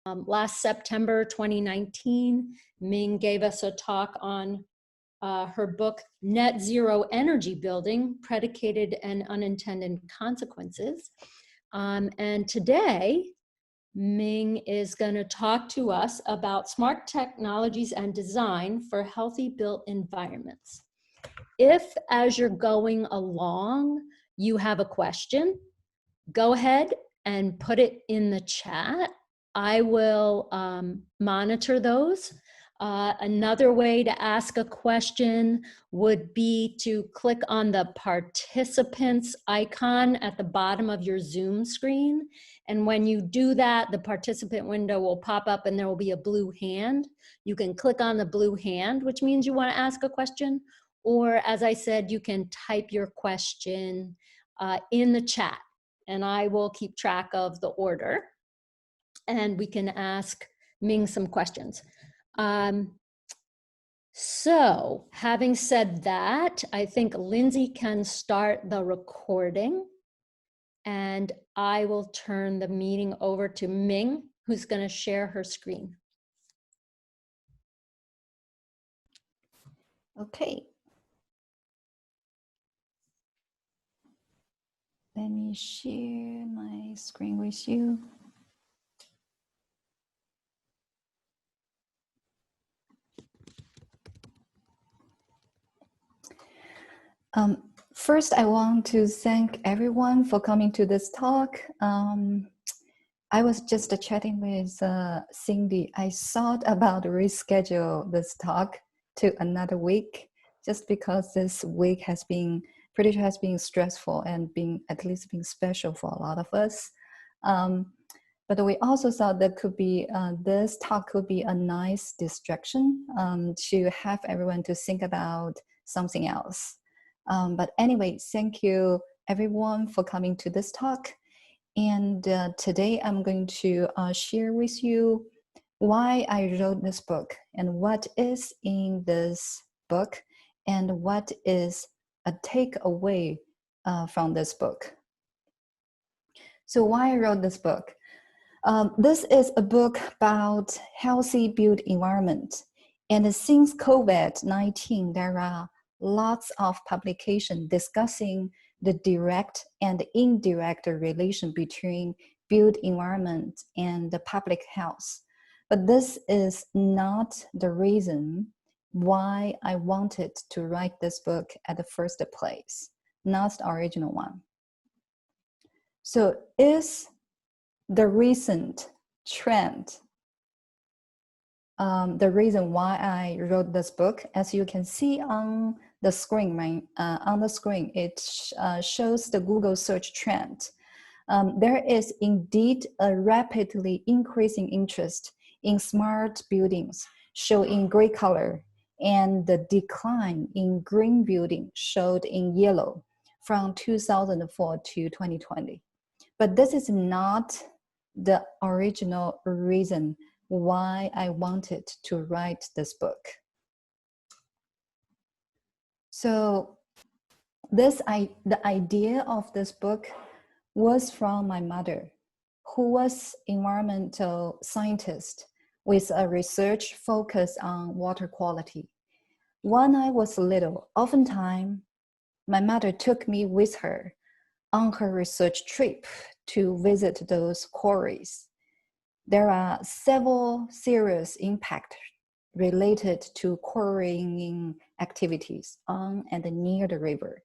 Last September 2019, Ming gave us a talk on her book, Net Zero Energy Building, Predicated and Unintended Consequences. And today, Ming is going to talk to us about smart technologies and design for healthy built environments. If, as you're going along, you have a question, go ahead and put it in the chat. I will monitor those. Another way to ask a question would be to click on the participants icon at the bottom of your Zoom screen. And when you do that, the participant window will pop up and there will be a blue hand. You can click on the blue hand, which means you want to ask a question. Or as I said, you can type your question in the chat and I will keep track of the order and we can ask Ming some questions. So having said that, I think Lindsay can start the recording and I will turn the meeting over to Ming, who's going to share her screen. Okay. Let me share my screen with you. First, I want to thank everyone for coming to this talk. I was just chatting with Cindy. I thought about reschedule this talk to another week, just because this week has been pretty sure has been stressful and been at least been special for a lot of us. But we also thought that could be this talk could be a nice distraction to have everyone to think about something else. But anyway, thank you everyone for coming to this talk. And today I'm going to share with you why I wrote this book and what is in this book and what is a takeaway from this book. So why I wrote this book? This is a book about healthy built environment. And since COVID-19, there are lots of publications discussing the direct and indirect relation between built environment and the public health. But this is not the reason why I wanted to write this book at the first place, not the original one. So is the recent trend the reason why I wrote this book? As you can see on the screen, it shows the Google search trend. There is indeed a rapidly increasing interest in smart buildings, shown in gray color, and the decline in green building showed in yellow from 2004 to 2020. But this is not the original reason why I wanted to write this book. So the idea of this book was from my mother, who was environmental scientist with a research focus on water quality. When I was little, oftentimes my mother took me with her on her research trip to visit those quarries. There are several serious impacts related to quarrying activities on and near the river,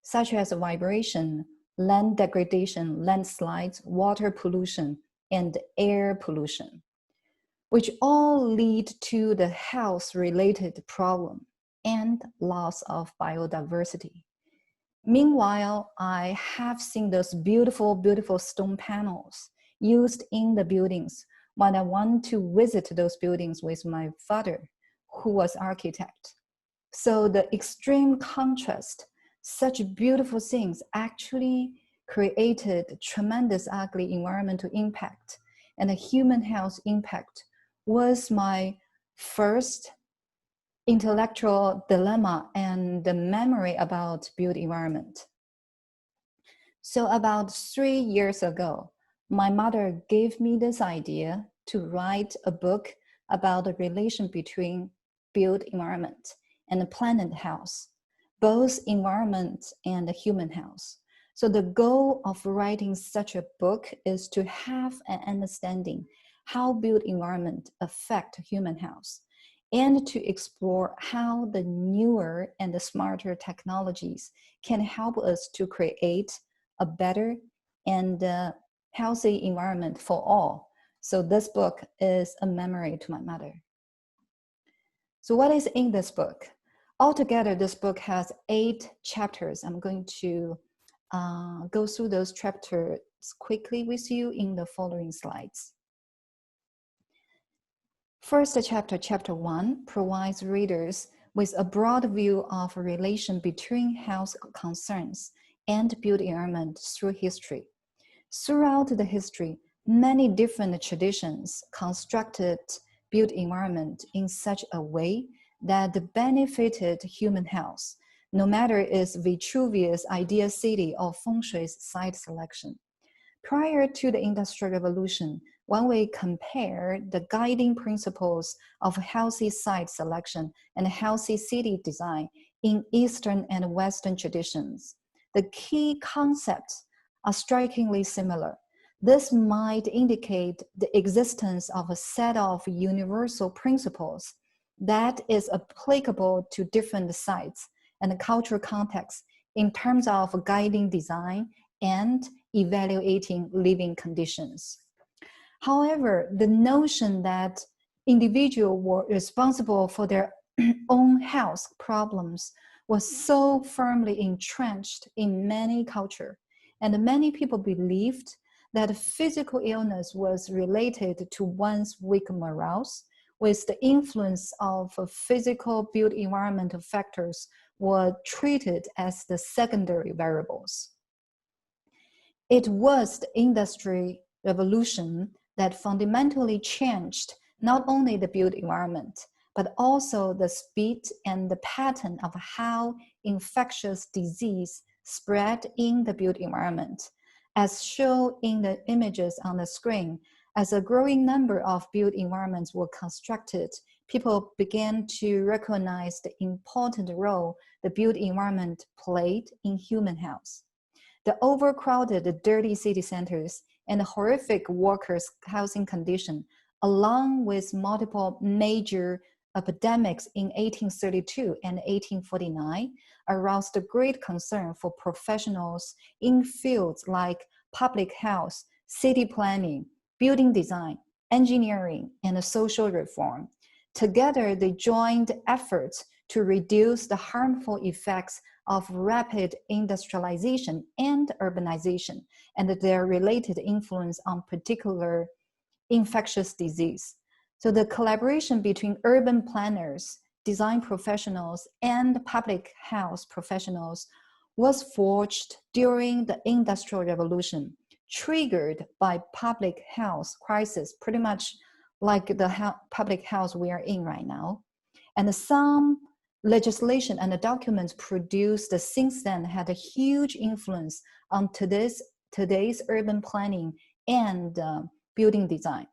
such as vibration, land degradation, landslides, water pollution, and air pollution, which all lead to the health-related problem and loss of biodiversity. Meanwhile, I have seen those beautiful, beautiful stone panels used in the buildings when I want to visit those buildings with my father, who was an architect. So the extreme contrast, such beautiful things actually created tremendous ugly environmental impact, and the human health impact was my first intellectual dilemma and the memory about built environment. So about 3 years ago, my mother gave me this idea to write a book about the relation between built environment and the planet health, both environment and the human health. So the goal of writing such a book is to have an understanding how built environment affect human health, and to explore how the newer and the smarter technologies can help us to create a better and healthy environment for all. So this book is a memory to my mother. So what is in this book? Altogether, this book has 8 chapters. I'm going to go through those chapters quickly with you in the following slides. First chapter, chapter 1, provides readers with a broad view of a relation between health concerns and built environment through history. Throughout the history, many different traditions constructed built environment in such a way that benefited human health, no matter its Vitruvius ideal city or feng shui site selection. Prior to the Industrial Revolution, when we compare the guiding principles of healthy site selection and healthy city design in Eastern and Western traditions, the key concepts are strikingly similar. This might indicate the existence of a set of universal principles that is applicable to different sites and cultural contexts in terms of guiding design and evaluating living conditions. However, the notion that individuals were responsible for their own health problems was so firmly entrenched in many cultures, and many people believed that physical illness was related to one's weak morale, with the influence of physical built environmental factors were treated as the secondary variables. It was the Industrial Revolution that fundamentally changed not only the built environment, but also the speed and the pattern of how infectious disease spread in the built environment. As shown in the images on the screen, as a growing number of built environments were constructed, people began to recognize the important role the built environment played in human health. The overcrowded, dirty city centers and horrific workers' housing condition, along with multiple major epidemics in 1832 and 1849, aroused great concern for professionals in fields like public health, city planning, building design, engineering, and social reform. Together, they joined efforts to reduce the harmful effects of rapid industrialization and urbanization and their related influence on particular infectious disease. So the collaboration between urban planners, design professionals, and public health professionals was forged during the Industrial Revolution, triggered by public health crisis, pretty much like the public health we are in right now. And some legislation and the documents produced since then had a huge influence on today's urban planning and building design.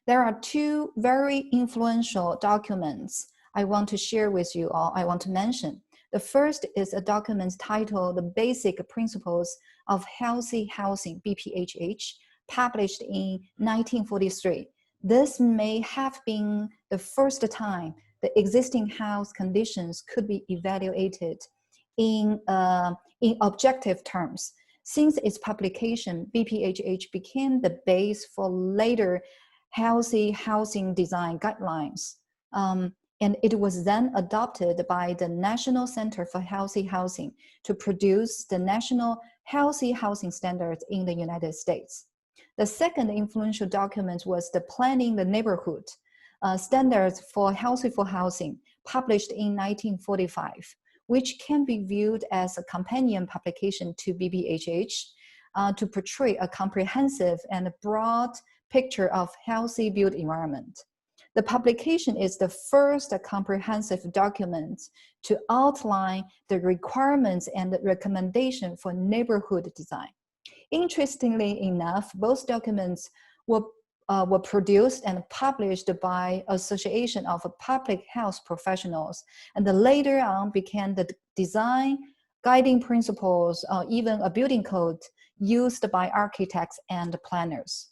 There are 2 very influential documents I want to share with you all, I want to mention. The first is a document titled The Basic Principles of Healthy Housing, BPHH, published in 1943. This may have been the first time the existing health conditions could be evaluated in objective terms. Since its publication, BPHH became the base for later healthy housing design guidelines. And it was then adopted by the National Center for Healthy Housing to produce the National Healthy Housing Standards in the United States. The second influential document was the Planning the Neighborhood Standards for Healthful Housing, published in 1945, which can be viewed as a companion publication to BPHH to portray a comprehensive and broad picture of healthy built environment. The publication is the first comprehensive document to outline the requirements and recommendation for neighborhood design. Interestingly enough, both documents were were produced and published by Association of Public Health Professionals, and then later on became the design guiding principles, even a building code used by architects and planners.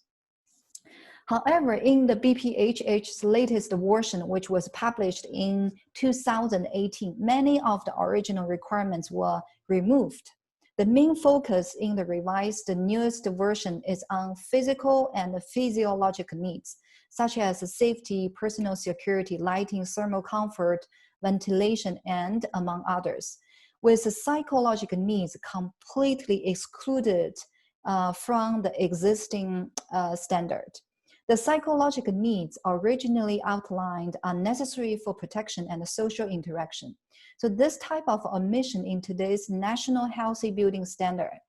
However, in the BPHH's latest version, which was published in 2018, many of the original requirements were removed. The main focus in the revised, the newest version is on physical and physiological needs, such as safety, personal security, lighting, thermal comfort, ventilation, and among others, with the psychological needs completely excluded from the existing standard. The psychological needs originally outlined are necessary for protection and social interaction. So this type of omission in today's national healthy building standard,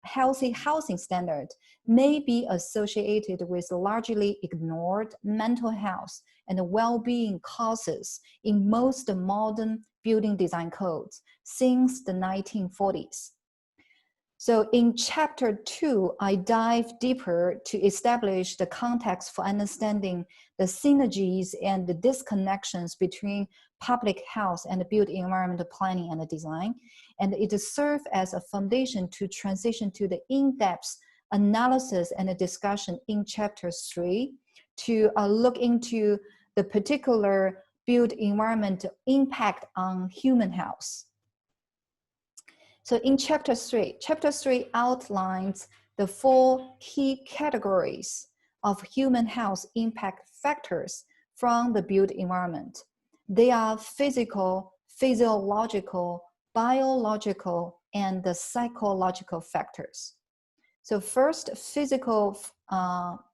healthy housing standard, may be associated with largely ignored mental health and well-being causes in most modern building design codes since the 1940s. So in chapter 2, I dive deeper to establish the context for understanding the synergies and the disconnections between public health and built environment planning and design. And it serves as a foundation to transition to the in-depth analysis and discussion in chapter 3 to look into the particular built environment impact on human health. So in chapter 3 outlines the 4 key categories of human health impact factors from the built environment. They are physical, physiological, biological, and the psychological factors. So first, physical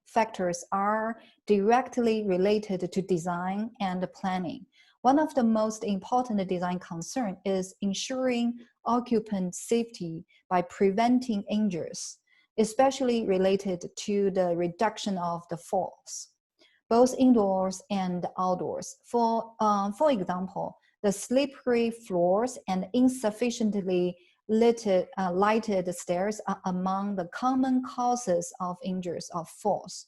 factors are directly related to design and planning. One of the most important design concerns is ensuring occupant safety by preventing injuries, especially related to the reduction of the falls, both indoors and outdoors. For example, the slippery floors and insufficiently lighted stairs are among the common causes of injuries of falls.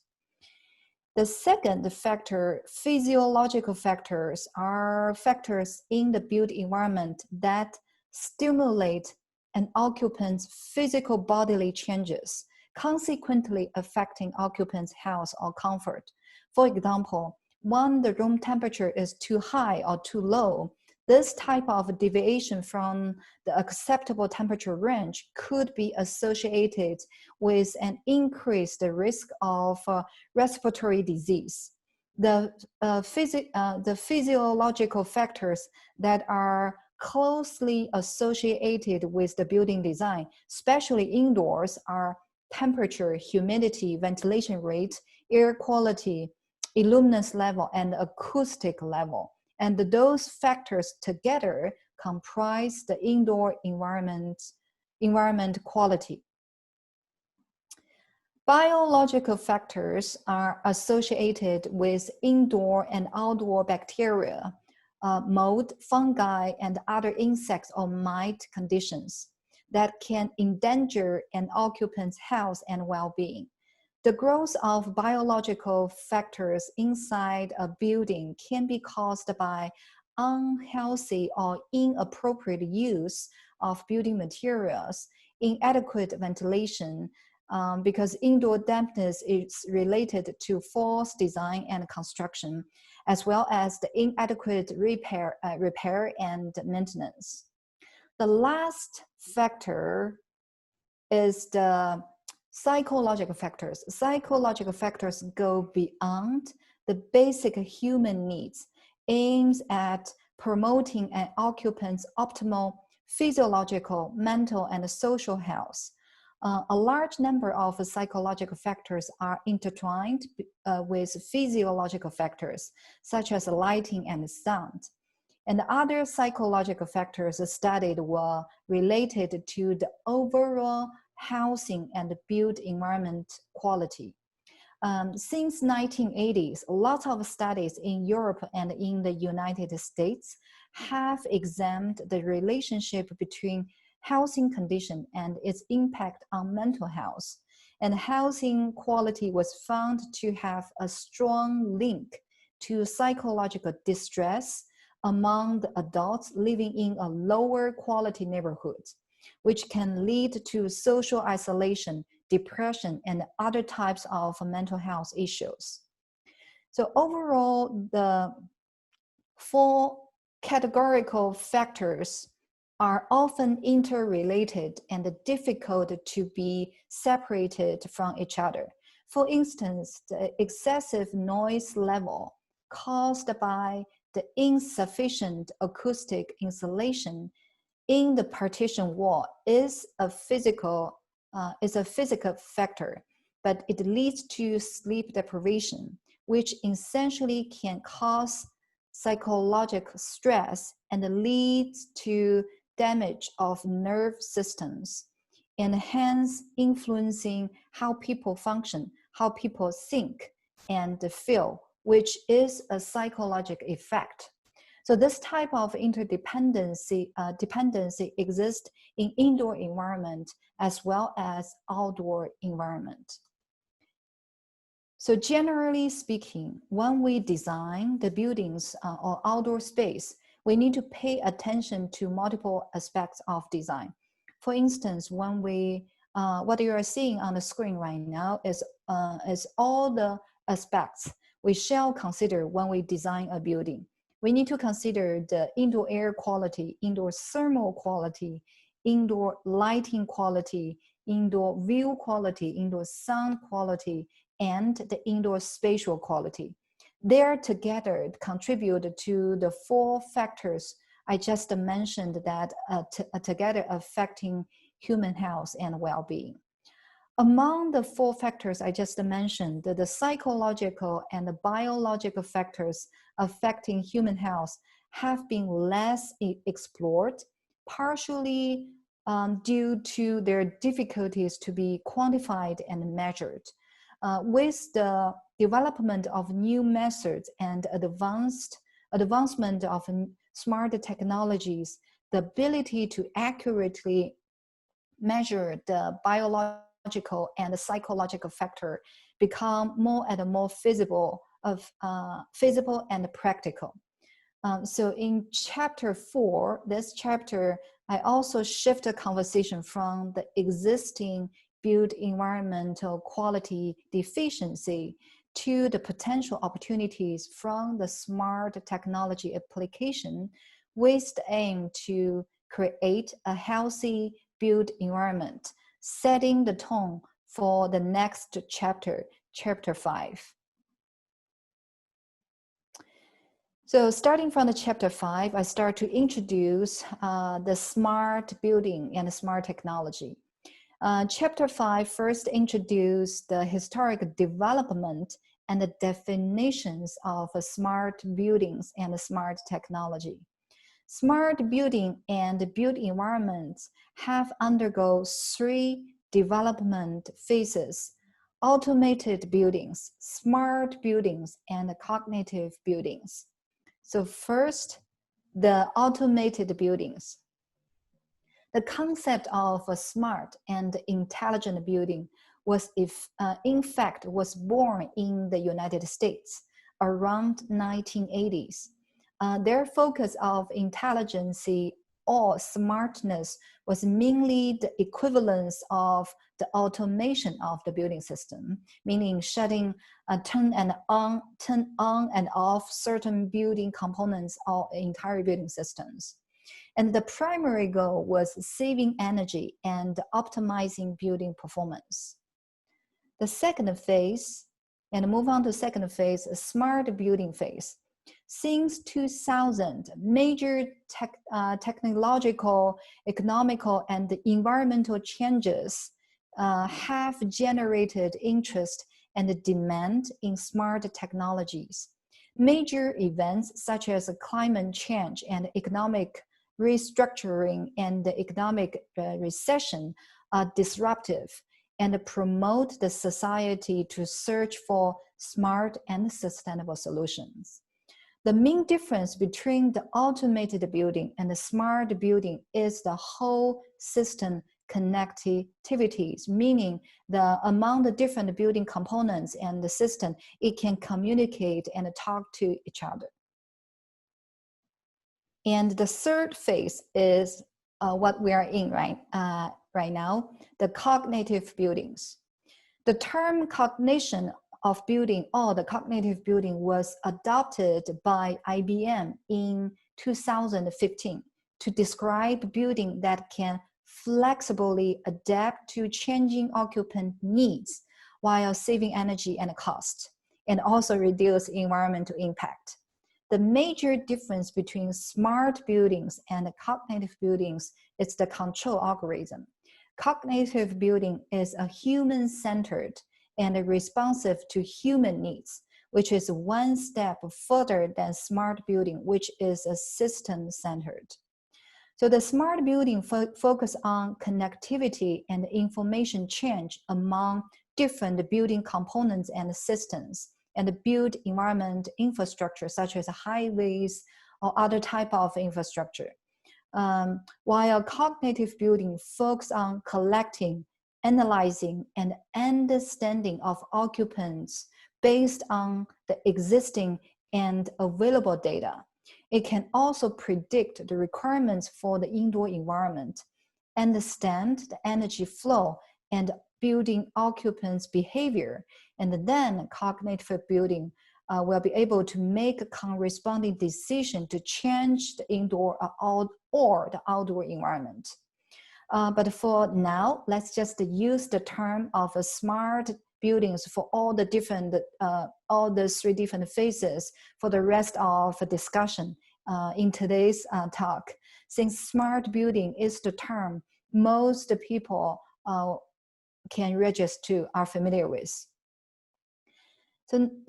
The second factor, physiological factors, are factors in the built environment that stimulate an occupant's physical bodily changes, consequently affecting occupants' health or comfort. For example, when the room temperature is too high or too low, this type of deviation from the acceptable temperature range could be associated with an increased risk of respiratory disease. The physiological factors that are closely associated with the building design, especially indoors, are temperature, humidity, ventilation rate, air quality, illuminance level, and acoustic level. And those factors together comprise the indoor environment quality. Biological factors are associated with indoor and outdoor bacteria, mold, fungi, and other insects or mite conditions that can endanger an occupant's health and well-being. The growth of biological factors inside a building can be caused by unhealthy or inappropriate use of building materials, inadequate ventilation, because indoor dampness is related to false design and construction, as well as the inadequate repair and maintenance. The last factor is the psychological factors. Psychological factors go beyond the basic human needs, aims at promoting an occupant's optimal physiological, mental, and social health. A large number of psychological factors are intertwined with physiological factors, such as lighting and sound. And other psychological factors studied were related to the overall housing and built environment quality. Since 1980s, lots of studies in Europe and in the United States have examined the relationship between housing condition and its impact on mental health. and housing quality was found to have a strong link to psychological distress among the adults living in a lower quality neighborhood, which can lead to social isolation, depression, and other types of mental health issues. So overall, the 4 categorical factors are often interrelated and difficult to be separated from each other. For instance, the excessive noise level caused by the insufficient acoustic insulation in the partition wall is a physical factor, but it leads to sleep deprivation, which essentially can cause psychological stress and leads to damage of nerve systems, and hence influencing how people function, how people think and feel, which is a psychological effect. So this type of interdependency dependency exists in indoor environment as well as outdoor environment. So generally speaking, when we design the buildings or outdoor space, we need to pay attention to multiple aspects of design. For instance, when we, what you are seeing on the screen right now is all the aspects we shall consider when we design a building. We need to consider the indoor air quality, indoor thermal quality, indoor lighting quality, indoor view quality, indoor sound quality, and the indoor spatial quality. They are together contribute to the 4 factors I just mentioned that together affecting human health and well-being. Among the 4 factors I just mentioned, the psychological and the biological factors affecting human health have been less explored, partially due to their difficulties to be quantified and measured. With the development of new methods and advancement of smart technologies, the ability to accurately measure the biological and the psychological factor become more and more feasible and practical. So in chapter 4, this chapter, I also shift the conversation from the existing built environmental quality deficiency to the potential opportunities from the smart technology application with the aim to create a healthy built environment, setting the tone for the next chapter, chapter 5. So starting from the chapter 5, I start to introduce the smart building and the smart technology. Chapter 5 first introduced the historic development and the definitions of smart buildings and smart technology. Smart building and built environments have undergone 3 development phases: automated buildings, smart buildings, and cognitive buildings. So first, the automated buildings. The concept of a smart and intelligent building was, in fact, was born in the United States around 1980s. Their focus of intelligence or smartness was mainly the equivalence of the automation of the building system, meaning turn on and off certain building components or entire building systems. And the primary goal was saving energy and optimizing building performance. The second phase, and move on to second phase, a smart building phase. Since 2000, major technological, economical, and environmental changes have generated interest and demand in smart technologies. Major events such as climate change and economic restructuring and the economic recession are disruptive and promote the society to search for smart and sustainable solutions. The main difference between the automated building and the smart building is the whole system connectivities, meaning among the different building components and the system, it can communicate and talk to each other. And the third phase is what we are in right now, the cognitive buildings. The term cognition of building or the cognitive building was adopted by IBM in 2015 to describe building that can flexibly adapt to changing occupant needs while saving energy and cost, and also reduce environmental impact. The major difference between smart buildings and cognitive buildings is the control algorithm. Cognitive building is a human-centered and responsive to human needs, which is one step further than smart building, which is a system-centered. So the smart building focus on connectivity and information change among different building components and systems, and the built environment infrastructure such as highways or other type of infrastructure. While cognitive building focus on collecting, analyzing, and understanding of occupants based on the existing and available data. It can also predict the requirements for the indoor environment, understand the energy flow and building occupants' behavior, and then cognitive building will be able to make a corresponding decision to change the indoor or the outdoor environment. But for now, let's just use the term of a smart buildings for all the different, all the three different phases for the rest of the discussion in today's talk. Since smart building is the term most people can register are familiar with.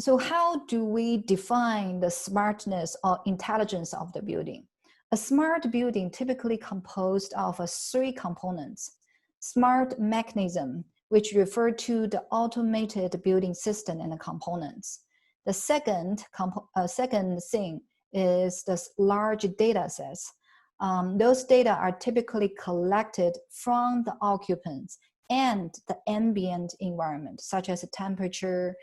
So how do we define the smartness or intelligence of the building? A smart building typically composed of three components: smart mechanism, which refer to the automated building system and the components. The second thing is the large data sets. Those data are typically collected from the occupants and the ambient environment, such as temperature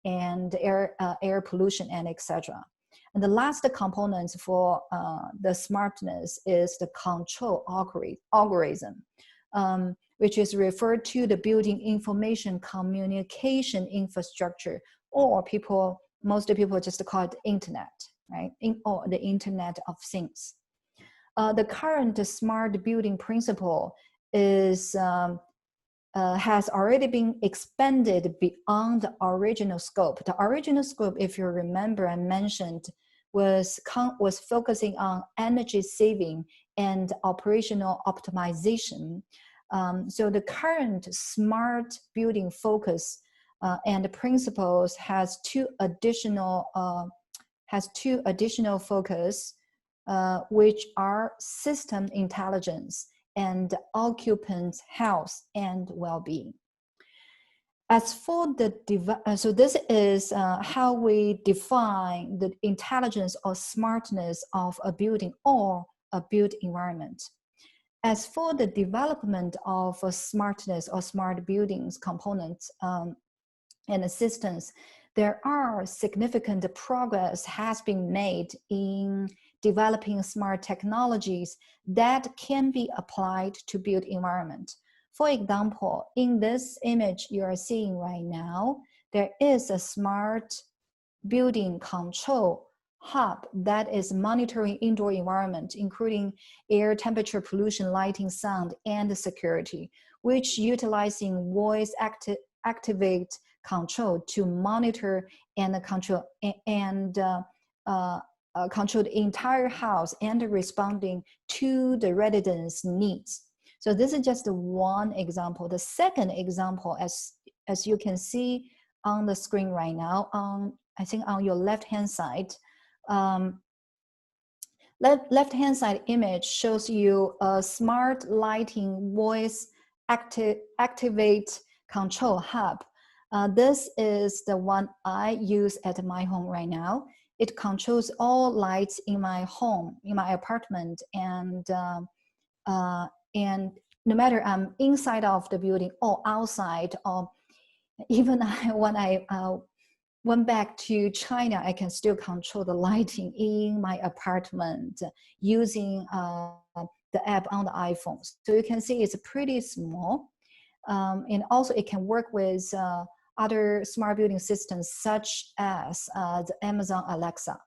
and air pollution and etc. And the last component for the smartness is the control algorithm, which is referred to the building information communication infrastructure, or most people just call it internet, right? Or the Internet of Things. The current smart building principle is has already been expanded beyond the original scope. The original scope, if you remember, I mentioned was focusing on energy saving and operational optimization. So the current smart building focus and principles has two additional focus, which are system intelligence and occupants' health and well-being. As for the so this is how we define the intelligence or smartness of a building or a built environment. As for the development of a smartness or smart buildings components and assistance, there are significant progress has been made in developing smart technologies that can be applied to built environment. For example, in this image you are seeing right now, there is a smart building control hub that is monitoring indoor environment, including air temperature, pollution, lighting, sound, and security, which utilizing voice activate control to monitor and control control the entire house and responding to the residents' needs. So this is just one example. The second example, as you can see on the screen right now, I think on your left-hand side, left-hand side image shows you a smart lighting voice activate control hub. This is the one I use at my home right now. It controls all lights in my home, in my apartment, and no matter I'm inside of the building or outside, or even when I went back to China, I can still control the lighting in my apartment using the app on the iPhone. So you can see it's pretty small. And also it can work with other smart building systems such as the Amazon Alexa.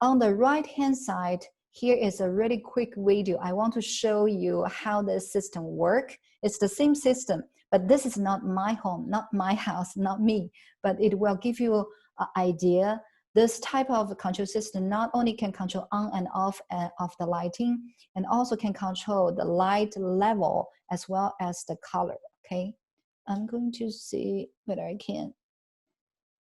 On the right-hand side, here is a really quick video. I want to show you how the system works. It's the same system, but this is not my home, not my house, not me, but it will give you an idea. This type of control system not only can control on and off of the lighting, and also can control the light level as well as the color, okay? I'm going to see whether I can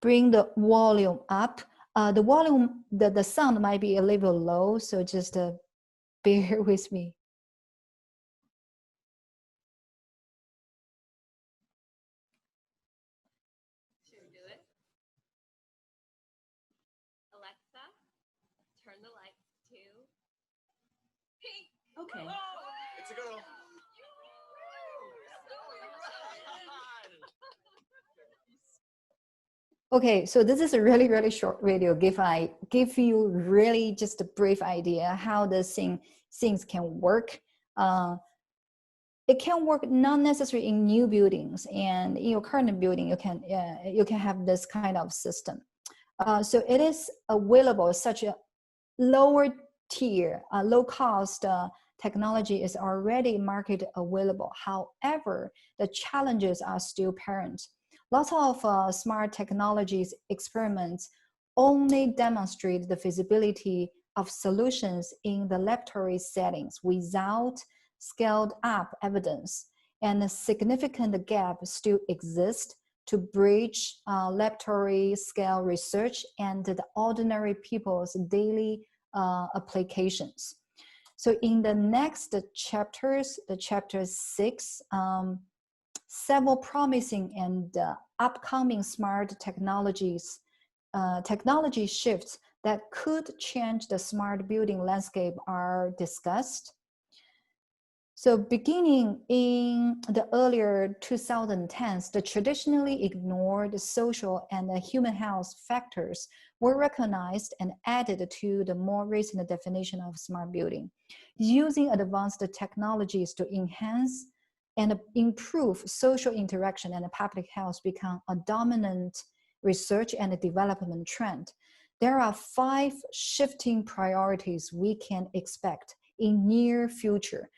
bring the volume up. The volume, the sound might be a little low, so just bear with me. Should we do it? Alexa, turn the lights to pink. Okay. It's a girl. Okay, so this is a really, really short video. Give you really just a brief idea how the things can work. It can work not necessarily in new buildings, and in your current building, you can have this kind of system. So it is available. Such a lower tier, low cost technology is already market available. However, the challenges are still apparent. Lots of smart technologies experiments only demonstrate the feasibility of solutions in the laboratory settings without scaled up evidence, and a significant gap still exists to bridge laboratory scale research and the ordinary people's daily applications. So in the next chapters, the chapter 6, several promising and upcoming smart technologies, technology shifts that could change the smart building landscape are discussed. So beginning in the earlier 2010s, the traditionally ignored social and human health factors were recognized and added to the more recent definition of smart building. Using advanced technologies to enhance and improve social interaction and public health become a dominant research and development trend. There are 5 shifting priorities we can expect in near future,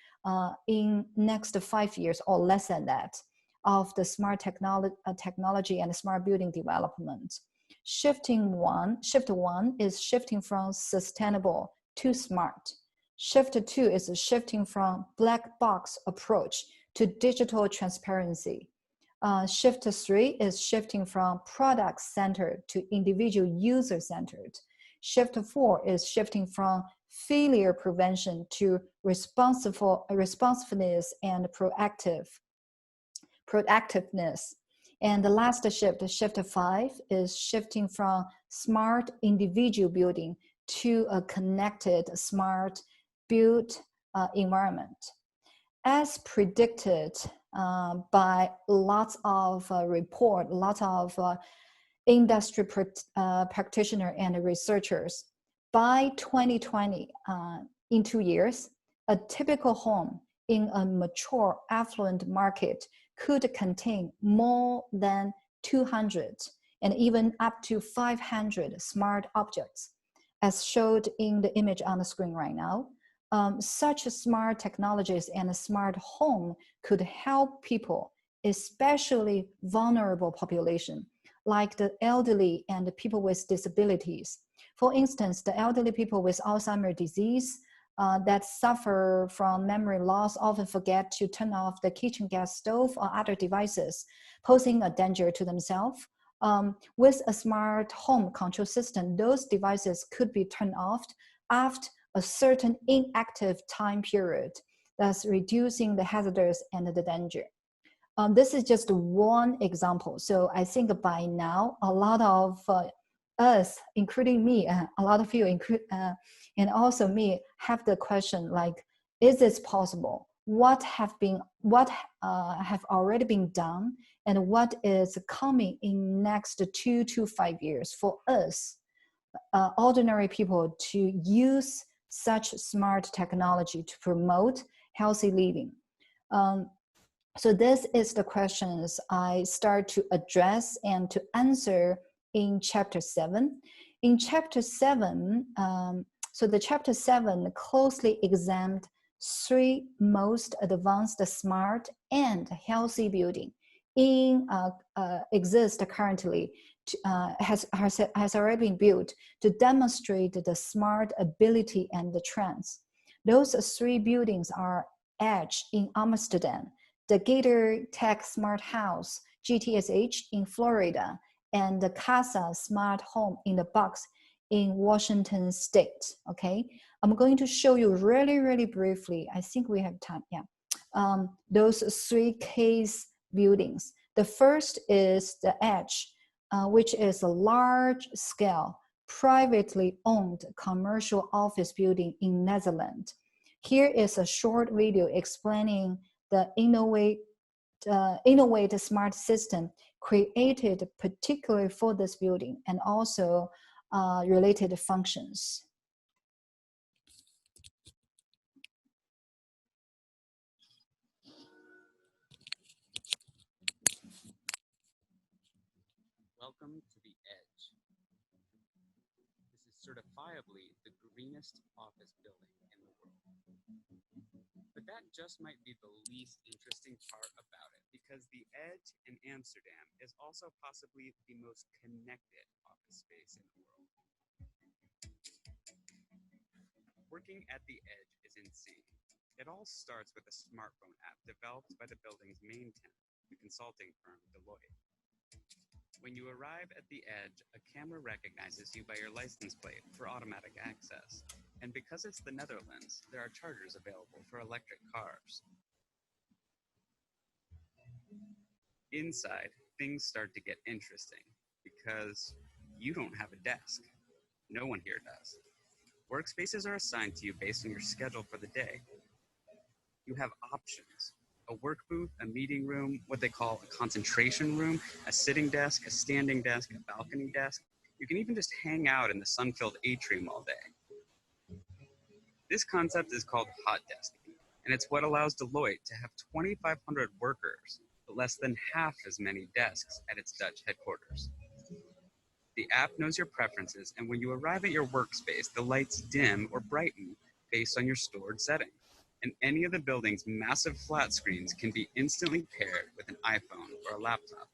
in next 5 years or less than that, of the smart technology and smart building development. Shift one is shifting from sustainable to smart. Shift 2 is shifting from black box approach to digital transparency. Shift 3 is shifting from product-centered to individual user-centered. Shift 4 is shifting from failure prevention to responsiveness and proactiveness. And the last shift 5, is shifting from smart individual building to a connected smart built environment. As predicted by lots of report, lots of industry practitioners and researchers, by 2020, in 2 years, a typical home in a mature, affluent market could contain more than 200 and even up to 500 smart objects, as showed in the image on the screen right now. Such smart technologies and a smart home could help people, especially vulnerable population, like the elderly and the people with disabilities. For instance, the elderly people with Alzheimer's disease that suffer from memory loss often forget to turn off the kitchen gas stove or other devices, posing a danger to themselves. With a smart home control system, those devices could be turned off after a certain inactive time period, thus reducing the hazards and the danger. This is just one example. So I think by now, a lot of us, including me, a lot of you, and also me, have the question like, is this possible? what have already been done and what is coming in next 2 to 5 years for us, ordinary people, to use such smart technology to promote healthy living. So this is the questions I start to address and to answer in chapter 7. In chapter 7, so the chapter 7 closely examined 3 most advanced smart and healthy building exist currently, has already been built to demonstrate the smart ability and the trends. Those 3 buildings are Edge in Amsterdam, the Gator Tech Smart House, GTSH in Florida, and the Casa Smart Home in the Box in Washington State, okay? I'm going to show you really, really briefly. I think we have time, yeah. Those 3 case buildings. The first is the Edge, which is a large-scale, privately owned commercial office building in Netherlands. Here is a short video explaining the innovative smart system created particularly for this building and also related functions. Welcome to the Edge. This is certifiably the greenest office building in the world. But that just might be the least interesting part about it, because the Edge in Amsterdam is also possibly the most connected office space in the world. Working at the Edge is insane. It all starts with a smartphone app developed by the building's main tenant, the consulting firm Deloitte. When you arrive at the Edge, a camera recognizes you by your license plate for automatic access. And because it's the Netherlands, there are chargers available for electric cars. Inside, things start to get interesting because you don't have a desk. No one here does. Workspaces are assigned to you based on your schedule for the day. You have options: a work booth, a meeting room, what they call a concentration room, a sitting desk, a standing desk, a balcony desk. You can even just hang out in the sun-filled atrium all day. This concept is called hot desking, and it's what allows Deloitte to have 2,500 workers, but less than half as many desks at its Dutch headquarters. The app knows your preferences, and when you arrive at your workspace, the lights dim or brighten based on your stored setting. And any of the building's massive flat screens can be instantly paired with an iPhone or a laptop.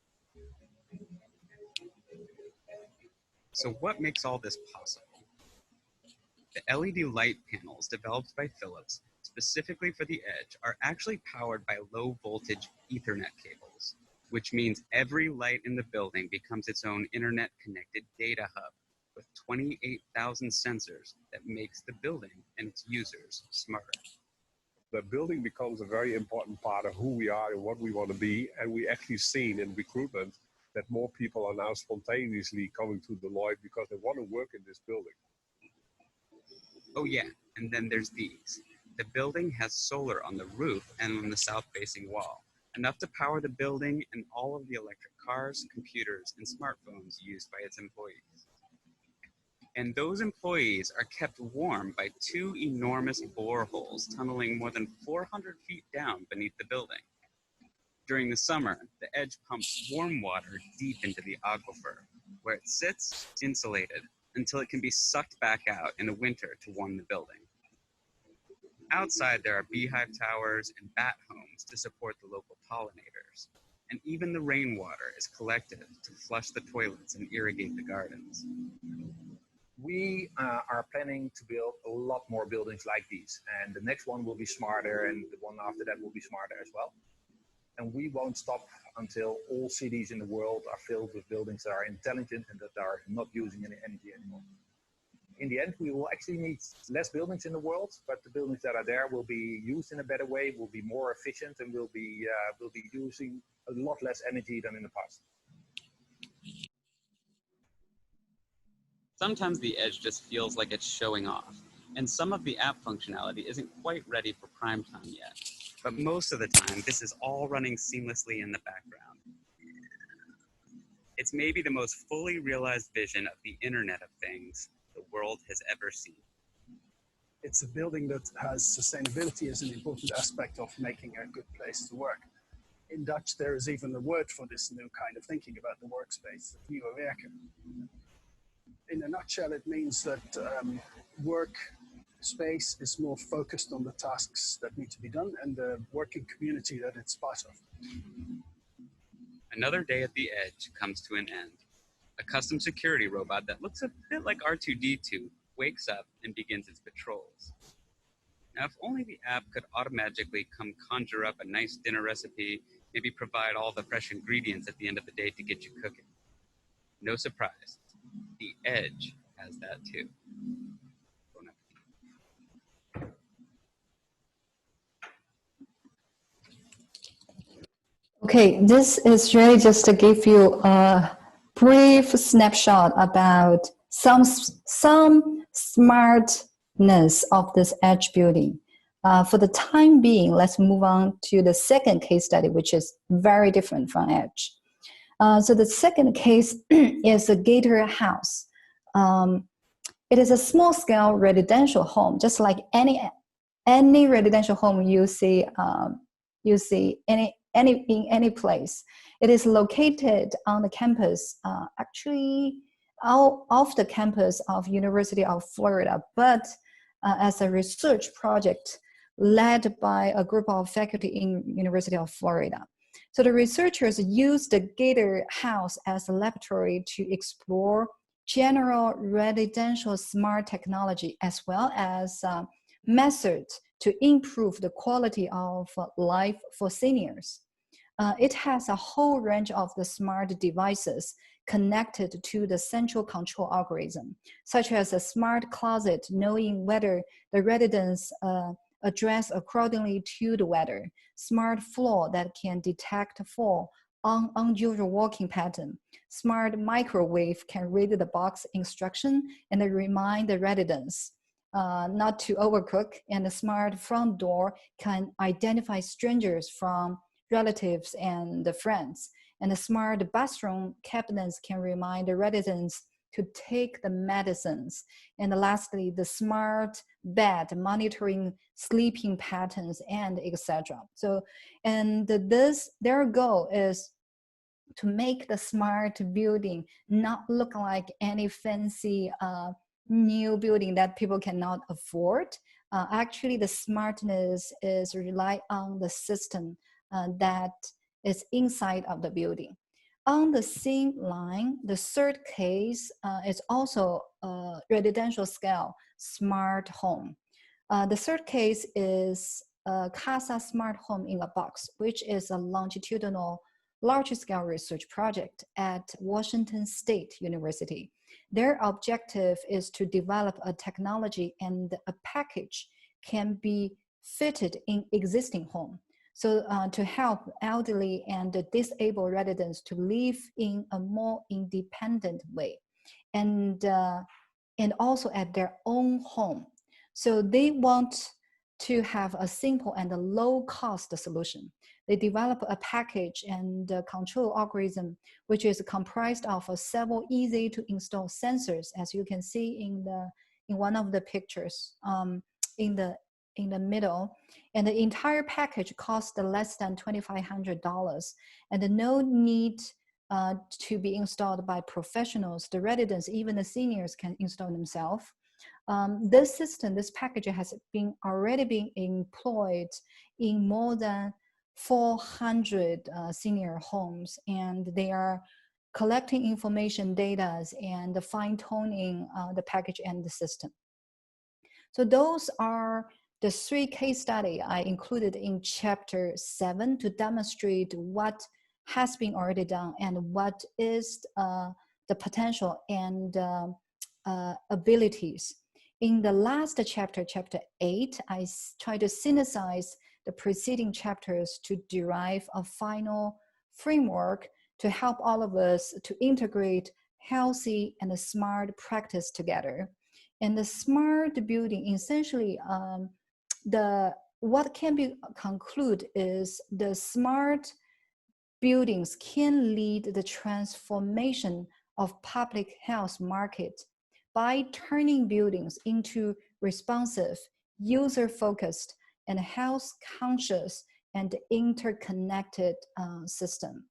So what makes all this possible? The LED light panels developed by Philips specifically for the Edge are actually powered by low voltage Ethernet cables, which means every light in the building becomes its own internet connected data hub with 28,000 sensors that makes the building and its users smarter. The building becomes a very important part of who we are and what we want to be. And we actually seen in recruitment that more people are now spontaneously coming to Deloitte because they want to work in this building. Oh yeah, and then there's these. The building has solar on the roof and on the south-facing wall, enough to power the building and all of the electric cars, computers, and smartphones used by its employees. And those employees are kept warm by 2 enormous boreholes tunneling more than 400 feet down beneath the building. During the summer, the Edge pumps warm water deep into the aquifer, where it sits insulated until it can be sucked back out in the winter to warm the building. Outside, there are beehive towers and bat homes to support the local pollinators. And even the rainwater is collected to flush the toilets and irrigate the gardens. We are planning to build a lot more buildings like these, and the next one will be smarter, and the one after that will be smarter as well. And we won't stop until all cities in the world are filled with buildings that are intelligent and that are not using any energy anymore. In the end, we will actually need less buildings in the world, but the buildings that are there will be used in a better way, will be more efficient, and will be using a lot less energy than in the past. Sometimes the Edge just feels like it's showing off, and some of the app functionality isn't quite ready for prime time yet. But most of the time, this is all running seamlessly in the background. It's maybe the most fully realized vision of the Internet of Things the world has ever seen. It's a building that has sustainability as an important aspect of making a good place to work. In Dutch, there is even a word for this new kind of thinking about the workspace, nieuwe werken. In a nutshell, it means that work space is more focused on the tasks that need to be done and the working community that it's part of. Another day at the edge comes to an end. A custom security robot that looks a bit like R2-D2 wakes up and begins its patrols. Now, if only the app could automatically come conjure up a nice dinner recipe, maybe provide all the fresh ingredients at the end of the day to get you cooking. No surprise, the edge has that too. Bon appetit. Okay, this is really just to give you a brief snapshot about some smartness of this edge building. For the time being, let's move on to the second case study, which is very different from edge. So the second case is a gated house. It is a small-scale residential home, just like any residential home you see in any place. It is located on the campus, actually out of the campus of University of Florida, but as a research project led by a group of faculty in University of Florida. So the researchers used the gated house as a laboratory to explore general residential smart technology as well as methods to improve the quality of life for seniors. It has a whole range of the smart devices connected to the central control algorithm, such as a smart closet knowing whether the residents address accordingly to the weather, smart floor that can detect fall on unusual walking pattern, smart microwave can read the box instruction and remind the residents not to overcook, and the smart front door can identify strangers from relatives and the friends. And the smart bathroom cabinets can remind the residents to take the medicines. And lastly, the smart bed monitoring sleeping patterns and etc. So, and their goal is to make the smart building not look like any fancy new building that people cannot afford. Actually, the smartness is rely on the system that is inside of the building. On the same line, the third case is also a residential scale smart home. The third case is a Casa smart home in a box, which is a longitudinal large-scale research project at Washington State University. Their objective is to develop a technology and a package can be fitted in existing home. So to help elderly and disabled residents to live in a more independent way and also at their own home. So they want to have a simple and a low-cost solution. They develop a package and control algorithm, which is comprised of several easy-to-install sensors, as you can see in one of the pictures in the middle. And the entire package costs less than $2,500, and no need to be installed by professionals. The residents, even the seniors, can install themselves. This system, this package has already been employed in more than 400 senior homes, and they are collecting information data and fine-tuning the package and the system. So those are the three case studies I included in chapter 7 to demonstrate what has been already done and what is the potential and abilities. In the last chapter, chapter 8, I try to synthesize the preceding chapters to derive a final framework to help all of us to integrate healthy and smart practice together. And the smart building, essentially, what can be concluded is the smart buildings can lead the transformation of public health market by turning buildings into responsive, user-focused, and health-conscious and interconnected system.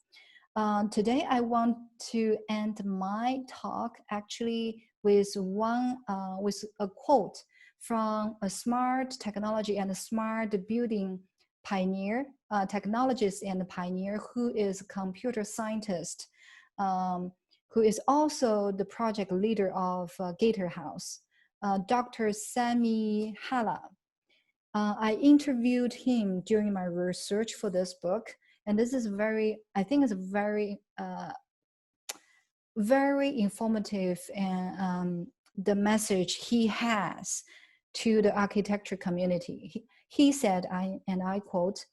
Today, I want to end my talk actually with with a quote from a smart technology and a smart building pioneer, technologist and pioneer who is a computer scientist, who is also the project leader of Gator House, Dr. Sami Hala. I interviewed him during my research for this book, and this is I think it's very, very informative, and the message he has to the architecture community. He said, and I quote,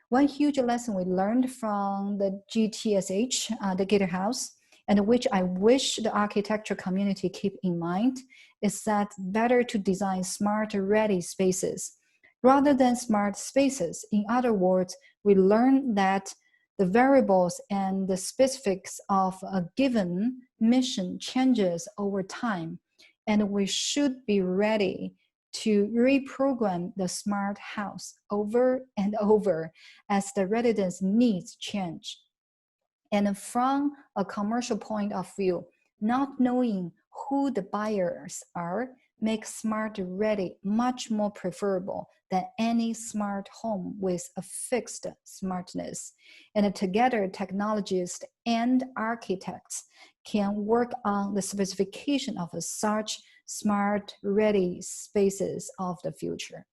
"One huge lesson we learned from the GTSH, the Gator House, and which I wish the architecture community keep in mind, is that better to design smart, ready spaces rather than smart spaces. In other words, we learned that the variables and the specifics of a given mission changes over time, and we should be ready to reprogram the smart house over and over as the residents' needs change. And from a commercial point of view, not knowing who the buyers are makes smart ready much more preferable than any smart home with a fixed smartness. And together, technologists and architects can work on the specification of such smart ready spaces of the future."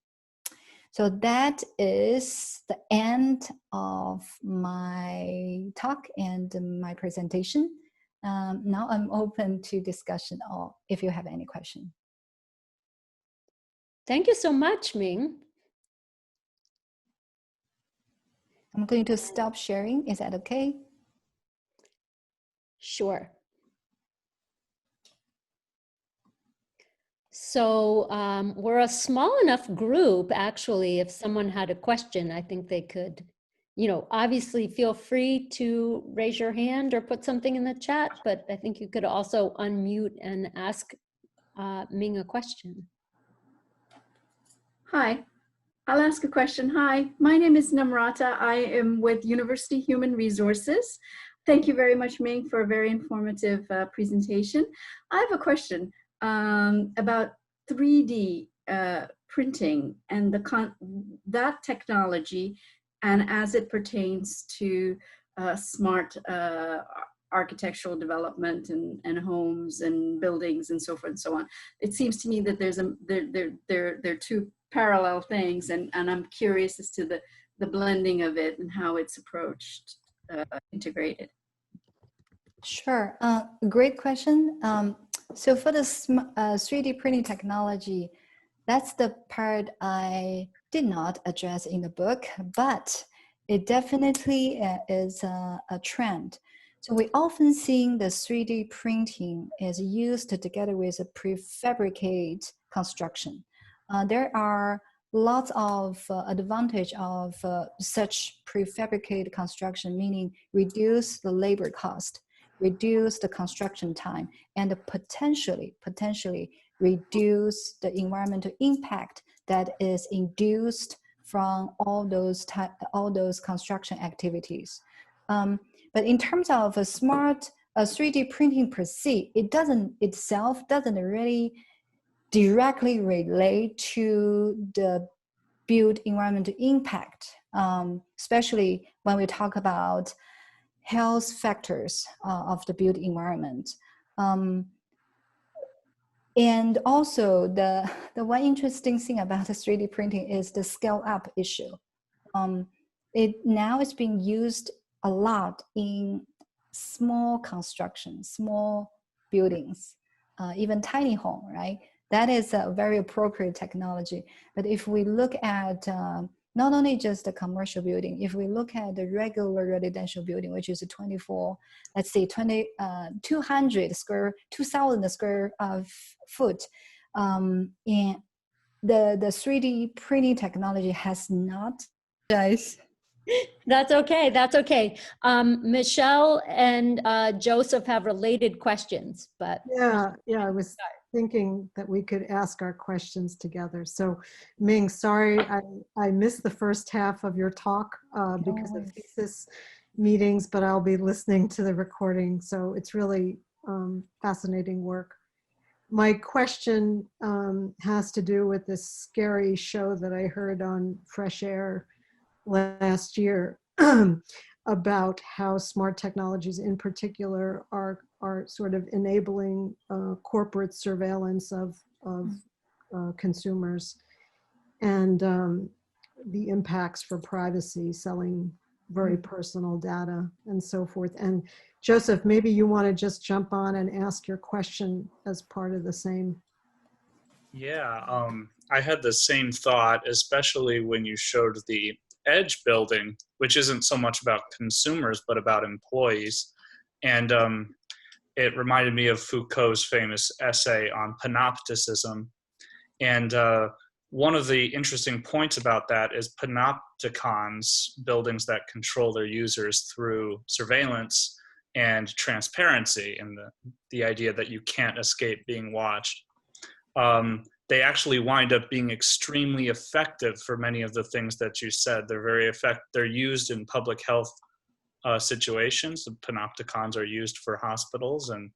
So that is the end of my talk and my presentation. Now I'm open to discussion or if you have any question. Thank you so much, Ming. I'm going to stop sharing. Is that okay? Sure. So we're a small enough group, actually, if someone had a question, I think they could, obviously feel free to raise your hand or put something in the chat, but I think you could also unmute and ask Ming a question. Hi, I'll ask a question. Hi, my name is Namrata. I am with University Human Resources. Thank you very much, Ming, for a very informative presentation. I have a question about 3D printing and that technology, and as it pertains to smart architectural development and homes and buildings and so forth and so on. It seems to me that they're two parallel things, and I'm curious as to the blending of it and how it's approached, integrated. Sure, great question. So for the 3D printing technology, that's the part I did not address in the book, but it definitely is a trend. So we often see the 3D printing is used together with a prefabricated construction. There are lots of advantage of such prefabricated construction, meaning reduce the labor cost, reduce the construction time, and potentially reduce the environmental impact that is induced from all those construction activities. But in terms of a smart 3D printing per se, it doesn't really directly relate to the built environmental impact, especially when we talk about health factors of the built environment. And also the one interesting thing about the 3D printing is the scale up issue. It now is being used a lot in small construction, small buildings, even tiny home, right? That is a very appropriate technology. But if we look at not only just the commercial building, if we look at the regular residential building, which is a 2,000 square foot, and the 3D printing technology has not, guys. That's okay. That's okay. Michelle and Joseph have related questions, but Yeah, I was thinking that we could ask our questions together. So Ming, sorry, I missed the first half of your talk because of thesis meetings, but I'll be listening to the recording. So it's really fascinating work. My question has to do with this scary show that I heard on Fresh Air last year about how smart technologies in particular are sort of enabling corporate surveillance of consumers and the impacts for privacy, selling very personal data and so forth. And Joseph, maybe you want to just jump on and ask your question as part of the same. Yeah, I had the same thought, especially when you showed the edge building, which isn't so much about consumers, but about employees. And it reminded me of Foucault's famous essay on panopticism. And one of the interesting points about that is panopticons, buildings that control their users through surveillance and transparency, and the idea that you can't escape being watched. They actually wind up being extremely effective for many of the things that you said. They're very effective. They're used in public health situations. The panopticons are used for hospitals and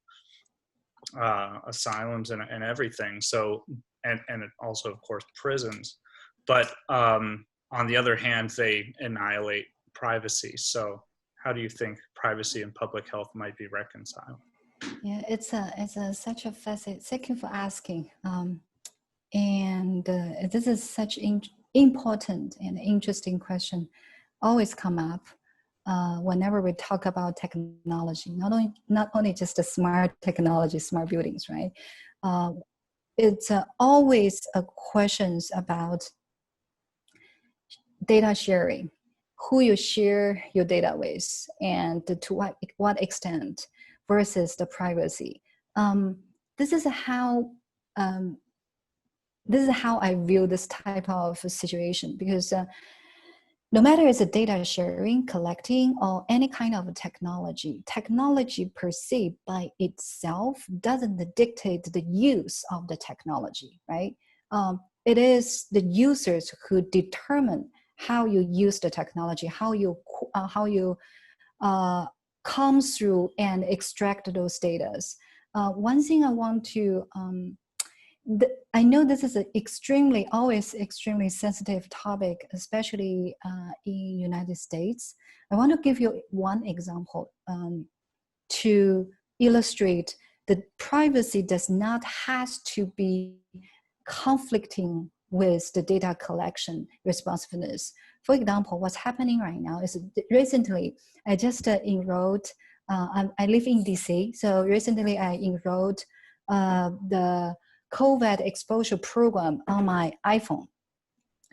asylums and everything. So, and also, of course, prisons. But on the other hand, they annihilate privacy. So how do you think privacy and public health might be reconciled? Yeah, it's such a fascinating. Thank you for asking. And this is such important and interesting question. Always come up whenever we talk about technology. Not only just the smart technology, smart buildings, right? It's always a questions about data sharing, who you share your data with, and to what extent, versus the privacy. This is how I view this type of situation, because no matter it's a data sharing, collecting, or any kind of technology per se by itself doesn't dictate the use of the technology, right? It is the users who determine how you use the technology, how you come through and extract those data. One thing I want to I know this is always extremely sensitive topic, especially in United States. I want to give you one example to illustrate that privacy does not has to be conflicting with the data collection responsiveness. For example, what's happening right now is recently I just enrolled, I live in DC, so recently I enrolled the COVID exposure program on my iPhone.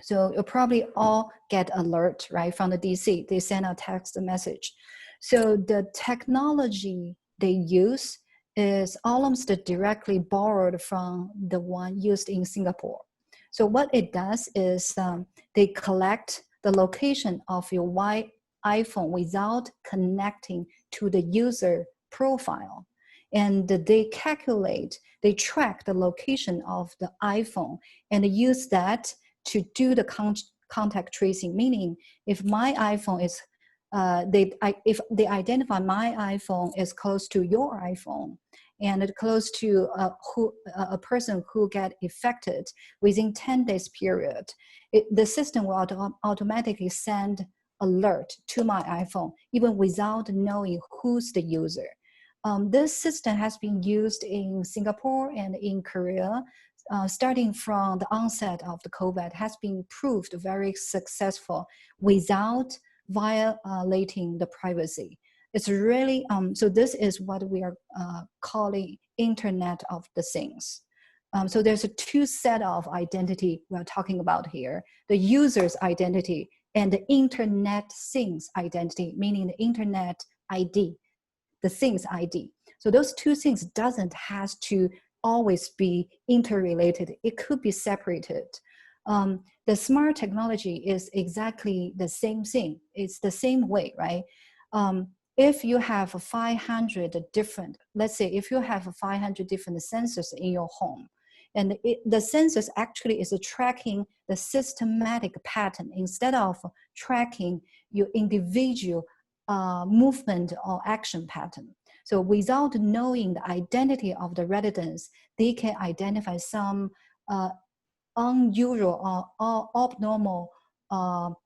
So you'll probably all get alert, right, from the DC. They send a text message. So the technology they use is almost directly borrowed from the one used in Singapore. So what it does is they collect the location of your iPhone without connecting to the user profile. And they track the location of the iPhone and use that to do the contact tracing. Meaning, if my iPhone is, if they identify my iPhone is close to your iPhone and close to a person who get affected within 10 days period, the system will automatically send alert to my iPhone, even without knowing who's the user. This system has been used in Singapore and in Korea, starting from the onset of the COVID, has been proved very successful without violating the privacy. It's really, so this is what we are calling Internet of the Things. So there's a two set of identity we're talking about here, the user's identity and the Internet Things identity, meaning the Internet ID. The things ID. So those two things doesn't has to always be interrelated. It could be separated. The smart technology is exactly the same thing. It's the same way, right? If you have 500 different, let's say if you have 500 different sensors in your home, and the sensors actually is tracking the systematic pattern instead of tracking your individual movement or action pattern. So without knowing the identity of the residents, they can identify some unusual or abnormal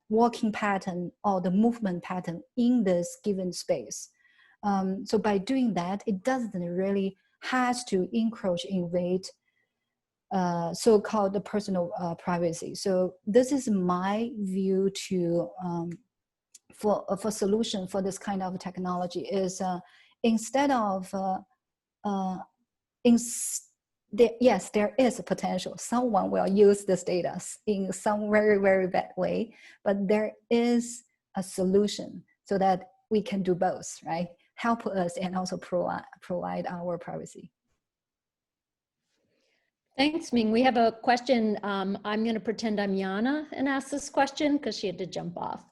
walking pattern or the movement pattern in this given space. So by doing that, it doesn't really has to encroach, invade so-called the personal privacy. So this is my view to for solution for this kind of technology is instead of yes, there is a potential. Someone will use this data in some very, very bad way, but there is a solution so that we can do both, right? Help us and also provide our privacy. Thanks, Ming. We have a question. I'm going to pretend I'm Yana and ask this question because she had to jump off.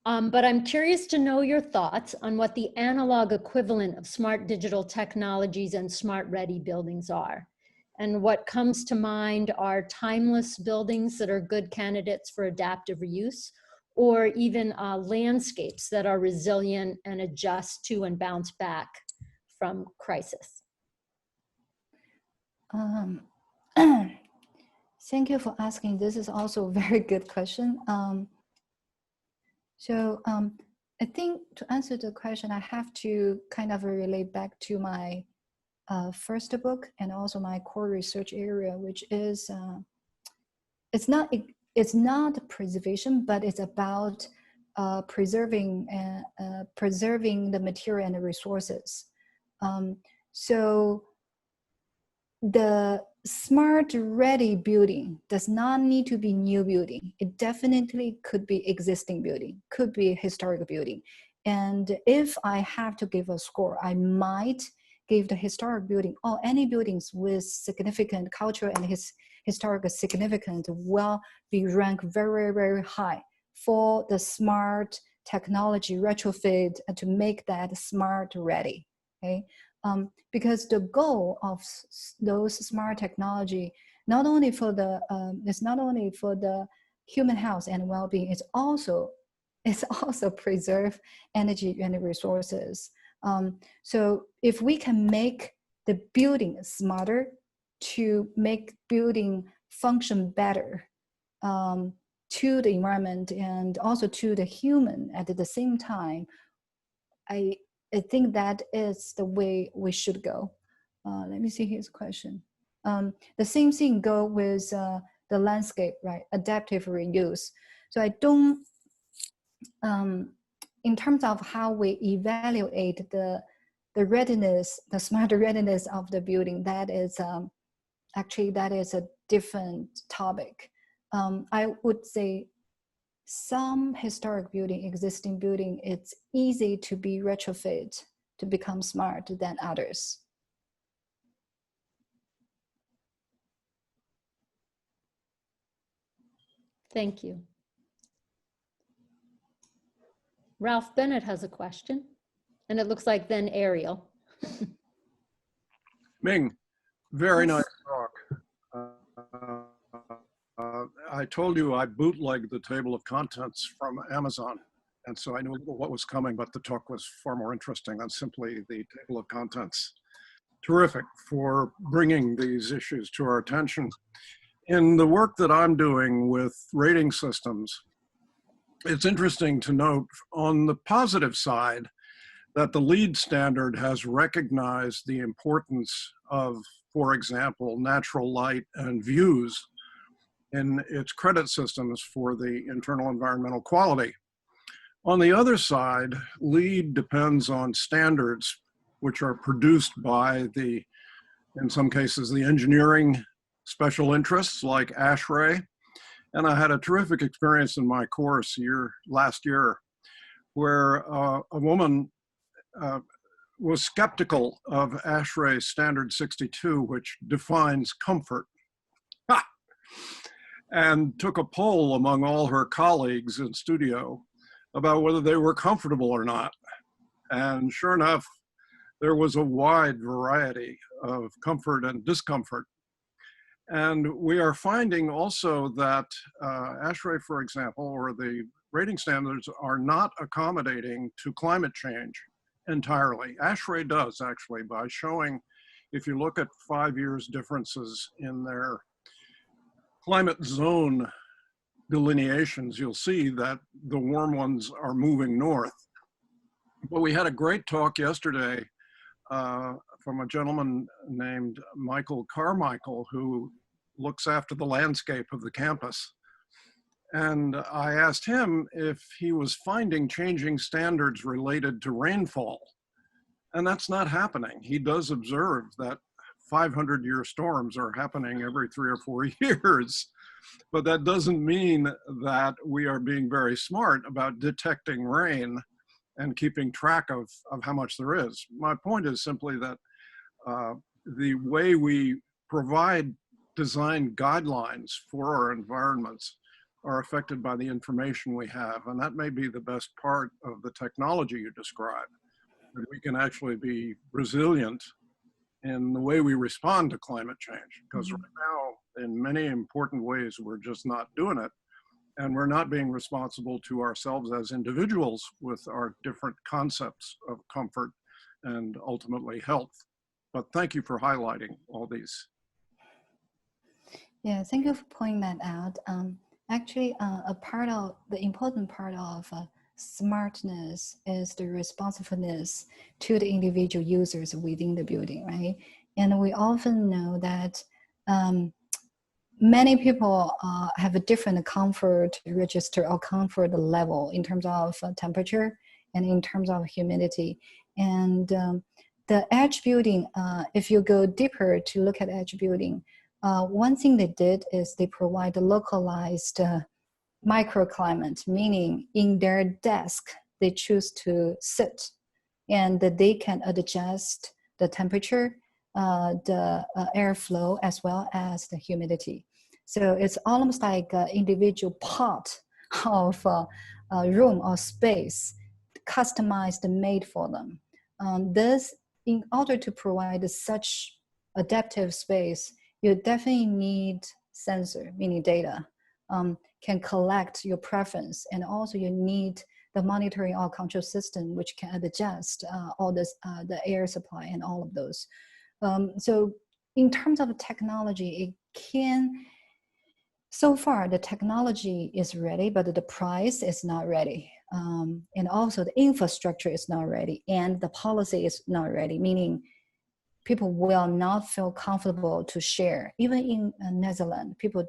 But I'm curious to know your thoughts on what the analog equivalent of smart digital technologies and smart ready buildings are. And what comes to mind are timeless buildings that are good candidates for adaptive reuse, or even landscapes that are resilient and adjust to and bounce back from crisis. Thank you for asking. This is also a very good question. I think to answer the question, I have to kind of relate back to my first book and also my core research area, which is it's not preservation, but it's about preserving the material and the resources. So the smart ready building does not need to be new building. It definitely could be existing building, could be historic building. And if I have to give a score, I might give the historic building or any buildings with significant cultural and historical significance will be ranked very, very high for the smart technology retrofit and to make that smart ready, okay? Because the goal of those smart technology, not only for the it's not only for the human health and well-being, it's also preserve energy and resources. So if we can make the building smarter to make building function better to the environment and also to the human at the same time, I think that is the way we should go. Let me see his question. The same thing go with the landscape, right? Adaptive reuse. So I don't, in terms of how we evaluate the readiness, the smart readiness of the building, that is actually that is a different topic. I would say some historic building, existing building, it's easy to be retrofit to become smart than others. Thank you. Ralph Bennett has a question, and it looks like then Ariel. Ming, very nice talk. I told you I bootlegged the table of contents from Amazon, and so I knew a little what was coming, but the talk was far more interesting than simply the table of contents. Terrific for bringing these issues to our attention. In the work that I'm doing with rating systems, it's interesting to note on the positive side that the LEED standard has recognized the importance of, for example, natural light and views in its credit systems for the internal environmental quality. On the other side, LEED depends on standards which are produced by the, in some cases, the engineering special interests like ASHRAE. And I had a terrific experience in my course last year where a woman was skeptical of ASHRAE Standard 62, which defines comfort, and took a poll among all her colleagues in studio about whether they were comfortable or not. And sure enough, there was a wide variety of comfort and discomfort. And we are finding also that ASHRAE, for example, or the rating standards are not accommodating to climate change entirely. ASHRAE does actually, by showing, if you look at 5 years differences in their climate zone delineations, you'll see that the warm ones are moving north. But we had a great talk yesterday from a gentleman named Michael Carmichael, who looks after the landscape of the campus. And I asked him if he was finding changing standards related to rainfall. And that's not happening. He does observe that 500-year storms are happening every 3 or 4 years. But that doesn't mean that we are being very smart about detecting rain and keeping track of how much there is. My point is simply that the way we provide design guidelines for our environments are affected by the information we have. And that may be the best part of the technology you describe, that we can actually be resilient in the way we respond to climate change. Because right now, in many important ways, we're just not doing it. And we're not being responsible to ourselves as individuals with our different concepts of comfort and ultimately health. But thank you for highlighting all these. Yeah, thank you for pointing that out. Actually, the important part of smartness is the responsiveness to the individual users within the building, right? And we often know that many people have a different comfort register or comfort level in terms of temperature and in terms of humidity. And the edge building, if you go deeper to look at edge building, one thing they did is they provide a localized microclimate, meaning in their desk, they choose to sit and that they can adjust the temperature, the airflow, as well as the humidity. So it's almost like an individual part of a room or space, customized and made for them. This, in order to provide such adaptive space, you definitely need sensor, meaning data, can collect your preference, and also you need the monitoring or control system, which can adjust all this, the air supply and all of those. So in terms of technology, it can, so far the technology is ready, but the price is not ready. And also the infrastructure is not ready, and the policy is not ready, meaning people will not feel comfortable to share. Even in Netherlands, people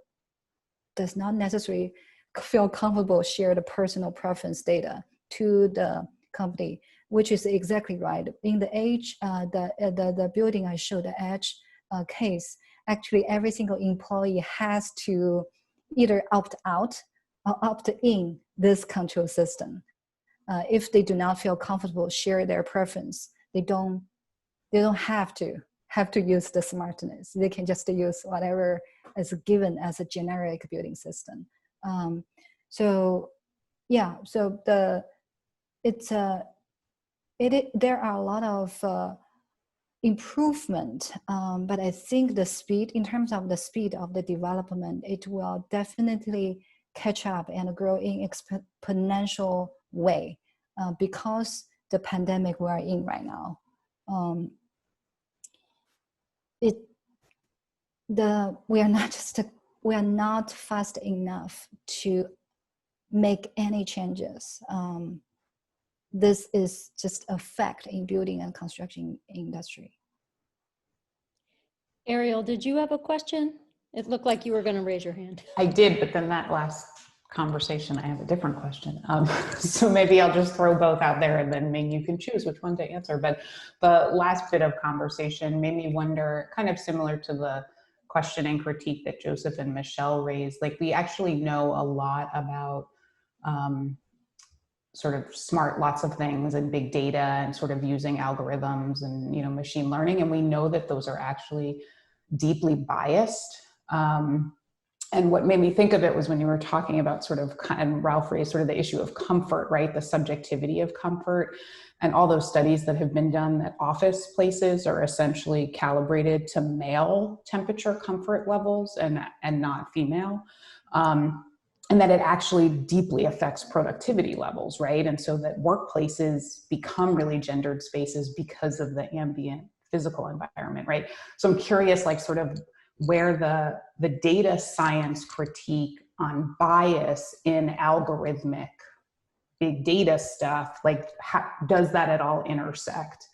does not necessarily feel comfortable share the personal preference data to the company, which is exactly right. In the edge, the building I showed, the edge case, actually every single employee has to either opt out or opt in this control system. If they do not feel comfortable share their preference, they don't have to use the smartness. They can just use whatever is given as a generic building system. So yeah, so there are a lot of improvement, but I think the speed, in terms of the speed of the development, it will definitely catch up and grow in exponential way because the pandemic we are in right now. We are not fast enough to make any changes. This is just a fact in building and construction industry. Ariel, did you have a question? It looked like you were going to raise your hand. I did, but then that last conversation, I have a different question. So maybe I'll just throw both out there and then Ming, you can choose which one to answer. But the last bit of conversation made me wonder, kind of similar to the question and critique that Joseph and Michelle raised, like we actually know a lot about sort of smart lots of things and big data and sort of using algorithms and, you know, machine learning. And we know that those are actually deeply biased. And what made me think of it was when you were talking about sort of, and Ralph raised sort of the issue of comfort, right? The subjectivity of comfort, and all those studies that have been done that office places are essentially calibrated to male temperature comfort levels and not female. And that it actually deeply affects productivity levels, right? And so that workplaces become really gendered spaces because of the ambient physical environment, right? So I'm curious, like, sort of where the data science critique on bias in algorithmic big data stuff, like, does that at all intersect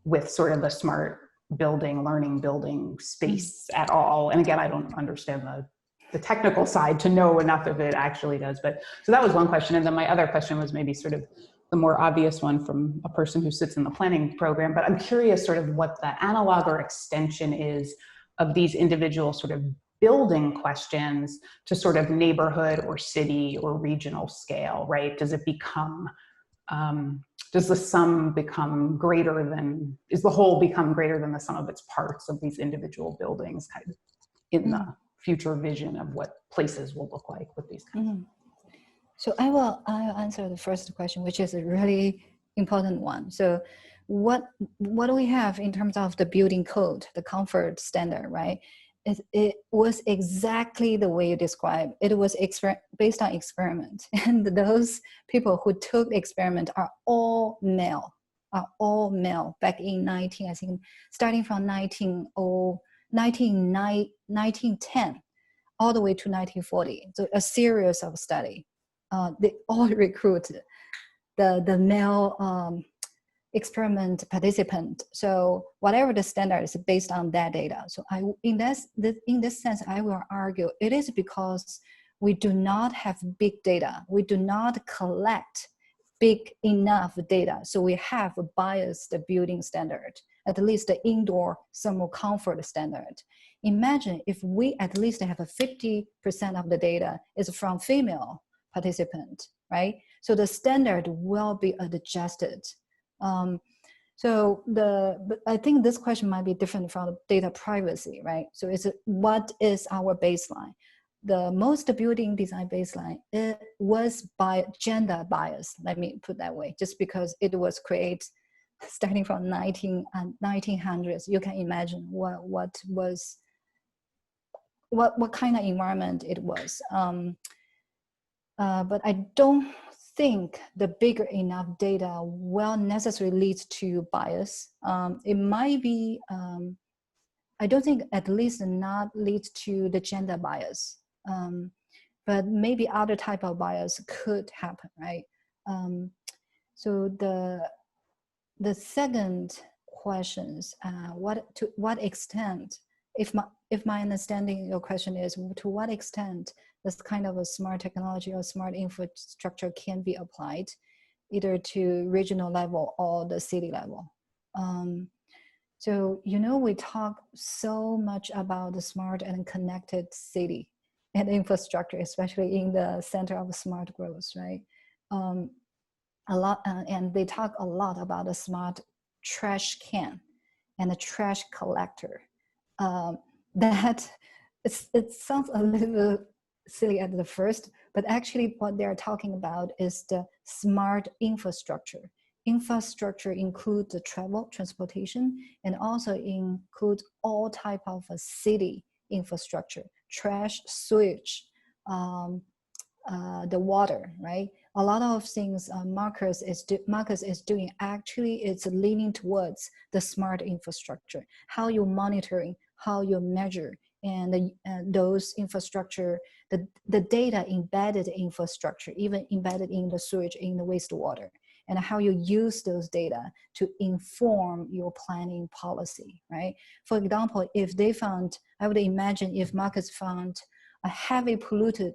with sort of the smart building, learning building space at all? And again, I don't understand the technical side to know enough if it actually does. But so that was one question. And then my other question was maybe sort of the more obvious one from a person who sits in the planning program. But I'm curious sort of what the analog or extension is of these individual sort of building questions to sort of neighborhood or city or regional scale, right? Does it become, does the sum become greater than, is the whole become greater than the sum of its parts of these individual buildings, kind of in the future vision of what places will look like with these kinds of. So I'll answer the first question, which is a really important one. So what do we have in terms of the building code, the comfort standard, right? It was exactly the way you described. It was based on experiment. And those people who took the experiment are all male back in starting from 1910 all the way to 1940. So a series of study. They all recruited the male experiment participant. So whatever the standard is based on that data. So in this sense, I will argue it is because we do not have big data. We do not collect big enough data. So we have a biased building standard, at least the indoor thermal comfort standard. Imagine if we at least have a 50% of the data is from female participant, right? So the standard will be adjusted. But I think this question might be different from data privacy, right? So what is our baseline? The most building design baseline, it was by gender bias, let me put that way, just because it was created starting from 1900s. You can imagine what kind of environment it was. But I don't think the bigger enough data will necessarily lead to bias. It might be, I don't think at least not lead to the gender bias, but maybe other type of bias could happen, right? So the second questions, to what extent, if my understanding your question is to what extent this kind of a smart technology or smart infrastructure can be applied either to regional level or the city level. So, you know, we talk so much about the smart and connected city and infrastructure, especially in the center of smart growth, right? A lot, and they talk a lot about the smart trash can and the trash collector. That it sounds a little silly at the first, but actually what they're talking about is the smart infrastructure. Infrastructure includes the transportation, and also includes all type of city infrastructure, trash, sewage, the water, right? A lot of things Marcus is doing, actually it's leaning towards the smart infrastructure, how you monitoring, how you measure, and those infrastructure, the data embedded infrastructure, even embedded in the sewage, in the wastewater, and how you use those data to inform your planning policy, right? For example, if they found, I would imagine if Marcus found a heavy polluted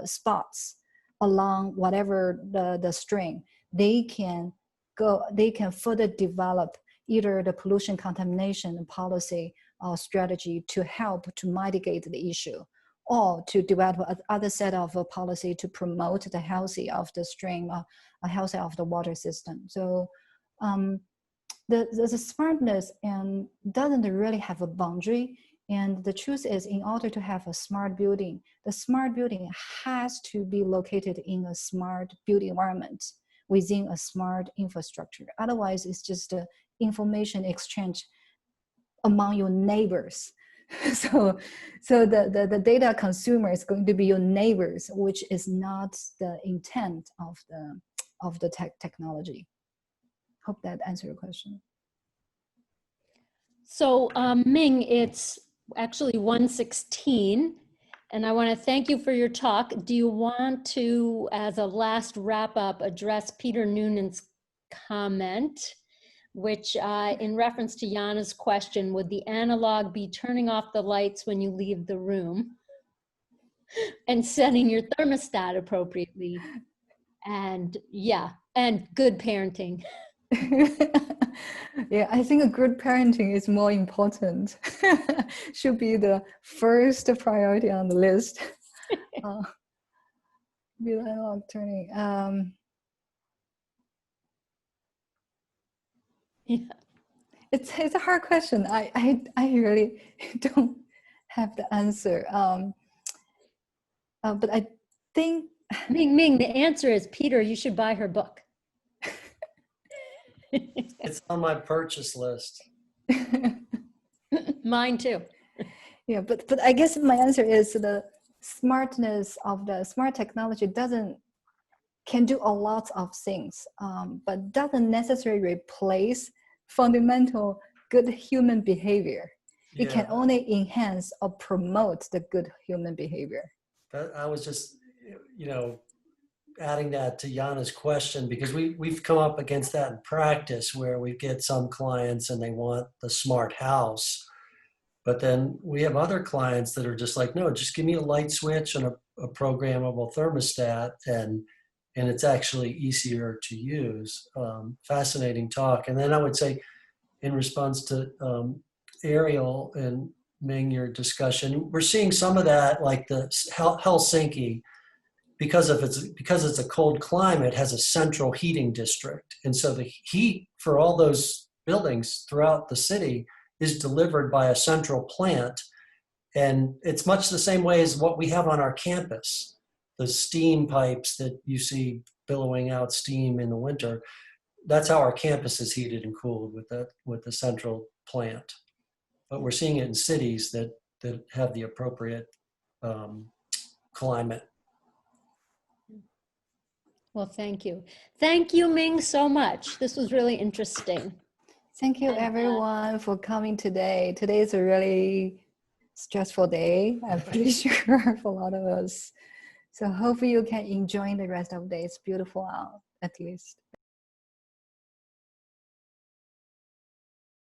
spots along whatever the string, they can further develop either the pollution contamination policy or strategy to help to mitigate the issue, or to develop other set of policy to promote the healthy of the stream, healthy of the water system. So the smartness and doesn't really have a boundary. And the truth is, in order to have a smart building, the smart building has to be located in a smart building environment within a smart infrastructure. Otherwise, it's just an information exchange among your neighbors. So the data consumer is going to be your neighbors, which is not the intent of the technology. Hope that answered your question. So Ming, it's actually 1:16, and I want to thank you for your talk. Do you want to, as a last wrap up, address Peter Noonan's comment, which in reference to Jana's question, would the analog be turning off the lights when you leave the room and setting your thermostat appropriately? And yeah, and good parenting. Yeah, I think a good parenting is more important. Should be the first priority on the list. Be analog turning. Yeah. It's a hard question. I really don't have the answer. But I think Ming, the answer is, Peter, you should buy her book. It's on my purchase list. Mine too. Yeah, but I guess my answer is the smartness of the smart technology can do a lot of things, but doesn't necessarily replace fundamental good human behavior. It can only enhance or promote the good human behavior. I was just, adding that to Jana's question, because we've come up against that in practice where we get some clients and they want the smart house, but then we have other clients that are just like, no, just give me a light switch and a programmable thermostat, and it's actually easier to use. Fascinating talk. And then I would say, in response to Ariel and Ming, your discussion, we're seeing some of that, like the Helsinki, because it's a cold climate, has a central heating district. And so the heat for all those buildings throughout the city is delivered by a central plant. And it's much the same way as what we have on our campus. The steam pipes that you see billowing out steam in the winter, that's how our campus is heated and cooled, with the central plant. But we're seeing it in cities that have the appropriate climate. Well, thank you. Thank you, Ming, so much. This was really interesting. Thank you, everyone, for coming today. Today is a really stressful day, I'm pretty sure, for a lot of us. So hopefully you can enjoy the rest of the day. It's beautiful out, at least.